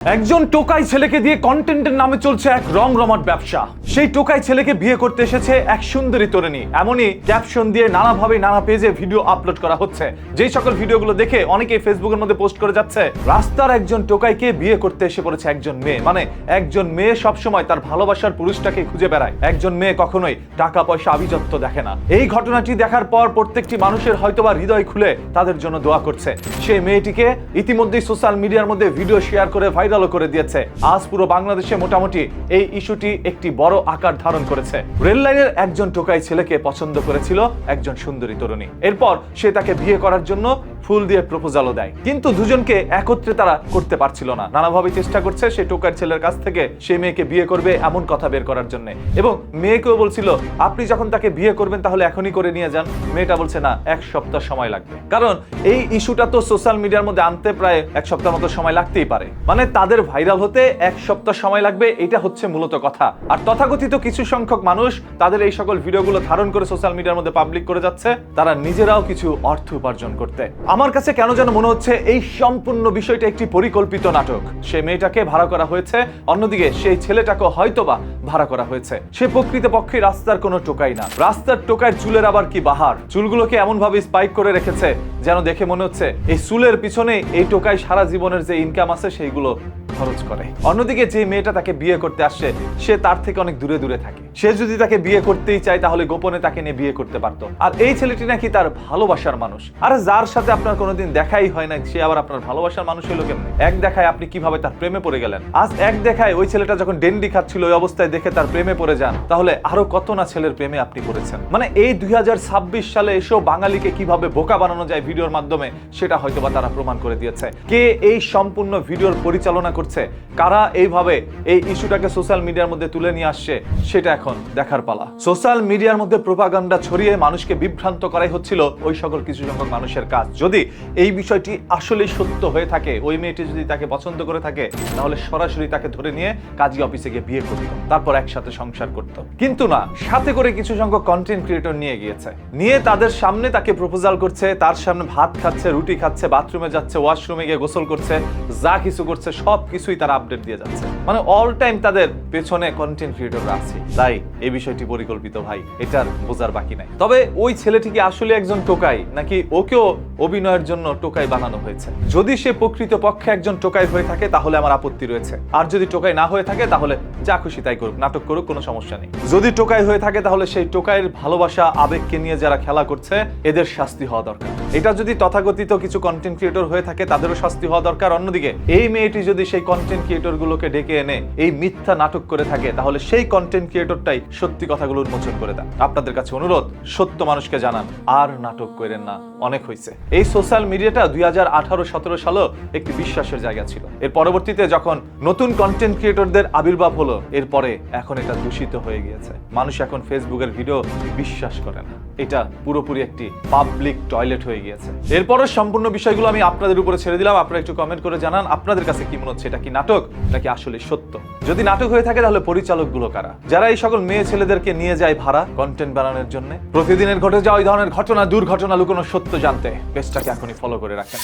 একজন টোকাই ছেলেকে দিয়ে কন্টেন্টের নামে চলছে এক রমরমাট ব্যবসা। সেই টোকাই ছেলেকে বিয়ে করতে এসেছে এক সুন্দরী তরুণী। এমনই ক্যাপশন দিয়ে নানাভাবে নানা পেজে ভিডিও আপলোড করা হচ্ছে। যেই সকল ভিডিওগুলো দেখে অনেকেই ফেসবুকের মধ্যে পোস্ট করে যাচ্ছে, রাস্তার একজন টোকাইকে বিয়ে করতে এসে পড়েছে একজন মেয়ে। মানে একজন মেয়ে সবসময় তার ভালোবাসার পুরুষটাকে খুঁজে বেড়ায়, একজন মেয়ে কখনোই টাকা পয়সা আভিজাত্য দেখে না। এই ঘটনাটি দেখার পর প্রত্যেকটি মানুষের হয়তোবা হৃদয় খুলে তাদের জন্য দোয়া করছে। সেই মেয়েটিকে ইতিমধ্যেই সোশ্যাল মিডিয়ার মধ্যে ভিডিও শেয়ার করে ভাইরাল করে দিয়েছে। আজ পুরো বাংলাদেশে মোটামুটি এই ইস্যুটি একটি বড় আকার ধারণ করেছে। রেল লাইনের একজন টোকাই ছেলেকে পছন্দ করেছিল একজন সুন্দরী তরুণী। এরপর সে তাকে বিয়ে করার জন্য ফুল দিয়ে প্রপোজালও দেয়, কিন্তু দুজনকে একত্রে তারা করতে পারছিল না। নানাভাবে চেষ্টা করছে সে টোকাই ছেলের কাছ থেকে সে মেয়েকে বিয়ে করবে এমন কথা বের করার জন্য, এবং মেয়েকেও বলছিল আপনি যখন তাকে বিয়ে করবেন তাহলে এখনই করে নিয়ে যান। মেয়েটা বলছে না, এক সপ্তাহ সময় লাগবে, কারণ এই ইস্যুটা তো সোশ্যাল মিডিয়ার মধ্যে আনতে প্রায় এক সপ্তাহ মতো সময় লাগতেই পারে। মানে তাদের ভাইরাল হতে এক সপ্তাহ সময় লাগবে, এটা হচ্ছে মূলত কথা। আর তথাকথিত কিছু সংখ্যক মানুষ তাদের এই সকল ভিডিওগুলো ধারণ করে সোশ্যাল মিডিয়ার মধ্যে পাবলিক করে যাচ্ছে, তারা নিজেরাও কিছু অর্থ উপার্জন করতে। আমার কাছে কেন যেন মনে হচ্ছে এই সম্পূর্ণ বিষয়টা একটি পরিকল্পিত নাটক। সে মেয়েটাকে ভাড়া করা হয়েছে, অন্যদিকে সেই ছেলেটাকে হয়তোবা ভাড়া করা হয়েছে। সে প্রকৃতপক্ষে রাস্তার কোনো টোকাই না। রাস্তার টোকাই চুলের আবার কি বাহার, চুলগুলোকে এমন ভাবে স্পাইক করে রেখেছে যেন দেখে মনে হচ্ছে এই চুলের পিছনে এই টোকাই সারা জীবনের যে ইনকাম আছে সেইগুলো খরচ করে। অন্যদিকে যে মেয়েটা তাকে বিয়ে করতে আসছে সে তার থেকে অনেক দূরে দূরে থাকে। সে যদি তাকে বিয়ে করতেই চায় তাহলে গোপনে তাকে নিয়ে বিয়ে করতে পারতো। আর এই ছেলেটি নাকি তার ভালোবাসার মানুষ। আর যার সাথে আপনার কোনোদিন দেখাই হয় না, সে আবার আপনার ভালোবাসার মানুষ হলো কেমনে? এক দেখায় আপনি কিভাবে তার প্রেমে পড়ে গেলেন? আজ এক দেখায় ওই ছেলেটা যখন ডেন্ডি খাচ্ছিল ওই অবস্থায় দেখে তার প্রেমে পড়ে যান, তাহলে আরো কত না ছেলের প্রেমে আপনি পড়েছেন। মানে এই 2026 সালে এসেও বাঙালিকে কিভাবে বোকা বানানো যায় ভিডিওর মাধ্যমে, সেটা হয়তোবা তারা প্রমাণ করে দিয়েছে। কে এই সম্পূর্ণ ভিডিওর পরিচালনা করছে, কারা এইভাবে এই ইস্যুটাকে সোশ্যাল মিডিয়ার মধ্যে তুলে নিয়ে আসছে, সেটা এখন দেখার পালা। সোশ্যাল মিডিয়ার মধ্যে প্রোপাগান্ডা ছড়িয়ে মানুষকে বিভ্রান্ত করাই হচ্ছিল ওই সকল কিছু সংখ্যক মানুষের কাজ। যদি এই বিষয়টি আসলে সত্য হয়ে থাকে, ওই মেয়েটি যদি তাকে পছন্দ করে থাকে, তাহলে সরাসরি তাকে ধরে নিয়ে কাজী অফিসে গিয়ে বিয়ে করত, তারপর একসাথে সংসার করত। কিন্তু না, সাথে করে কিছু সংখ্যক কন্টেন্ট ক্রিয়েটর নিয়ে গিয়েছে, নিয়ে তাদের সামনে তাকে প্রপোজাল করছে, তার সামনে ভাত খাচ্ছে, রুটি খাচ্ছে, বাথরুমে যাচ্ছে, ওয়াশরুমে গিয়ে গোসল করছে, যা কিছু করছে সব কিছুই তারা আপডেট দিয়ে যাচ্ছে। মানে অল টাইম তাদের পেছনে কন্টেন্ট ক্রিয়েটররা আছে। তাই এই বিষয়টি পরিকল্পিত ভাই, এটার বোঝার বাকি নাই। তবে ওই ছেলেটি কি আসলে একজন টোকাই, নাকি ওকেও অভিনয়ের জন্য টোকাই বানানো হয়েছে? যদি সে প্রকৃত পক্ষে একজন টোকাই হয়ে থাকে তাহলে আমার আপত্তি রয়েছে, আর যদি টোকাই না হয়ে থাকে তাহলে যা খুশি তাই করুক, নাটক করুক, কোনো সমস্যা নেই। যদি টোকাই হয়ে থাকে তাহলে সেই টোকাইয়ের ভালোবাসা আবেগকে নিয়ে যারা খেলা করছে এদের শাস্তি হওয়া দরকার। এটা যদি তথাকথিত কিছু কন্টেন্ট ক্রিয়েটর হয়ে থাকে তাদেরও শাস্তি হওয়া দরকার। অন্যদিকে এই মেয়েটি যদি সেই কন্টেন্ট ক্রিয়েটর গুলোকে ডেকে এনে এই মিথ্যা নাটক করে থাকে, তাহলে সেই কন্টেন্ট ক্রিয়েটরটাই সত্যি কথাগুলো উন্মোচন করে দেন। আপনাদের কাছে অনুরোধ, সত্য মানুষকে জানান, আর নাটক করেন না, অনেক হয়েছে। এই সোশ্যাল মিডিয়াটা 2018-17 সালেও একটি বিশ্বাসের জায়গা ছিল। এর পরবর্তীতে যখন নতুন কন্টেন্ট ক্রিয়েটরদের আবির্ভাব হলো, এরপরে এখন এটা দূষিত হয়ে গিয়েছে। মানুষ এখন ফেসবুকের ভিডিও বিশ্বাস করে না, এটা পুরোপুরি একটি পাবলিক টয়লেট হয়ে গিয়েছে। এরপরও সম্পূর্ণ বিষয়গুলো আমি আপনাদের উপরে ছেড়ে দিলাম। আপনারা একটু কমেন্ট করে জানান আপনাদের কাছে কি মনে হচ্ছে, এটা কি নাটক নাকি আসলে সত্য? যদি নাটক হয়ে থাকে তাহলে পরিচালকগুলো কারা, যারা এই সকল মেয়ে ছেলেদেরকে নিয়ে যায় ভাড়া কন্টেন্ট বানানোর জন্য? প্রতিদিনের ঘটে যাওয়া এই ধরনের ঘটনা, দুর্ঘটনা লুকোনো সত্য জানতে পেজটাকে এখনই ফলো করে রাখেন।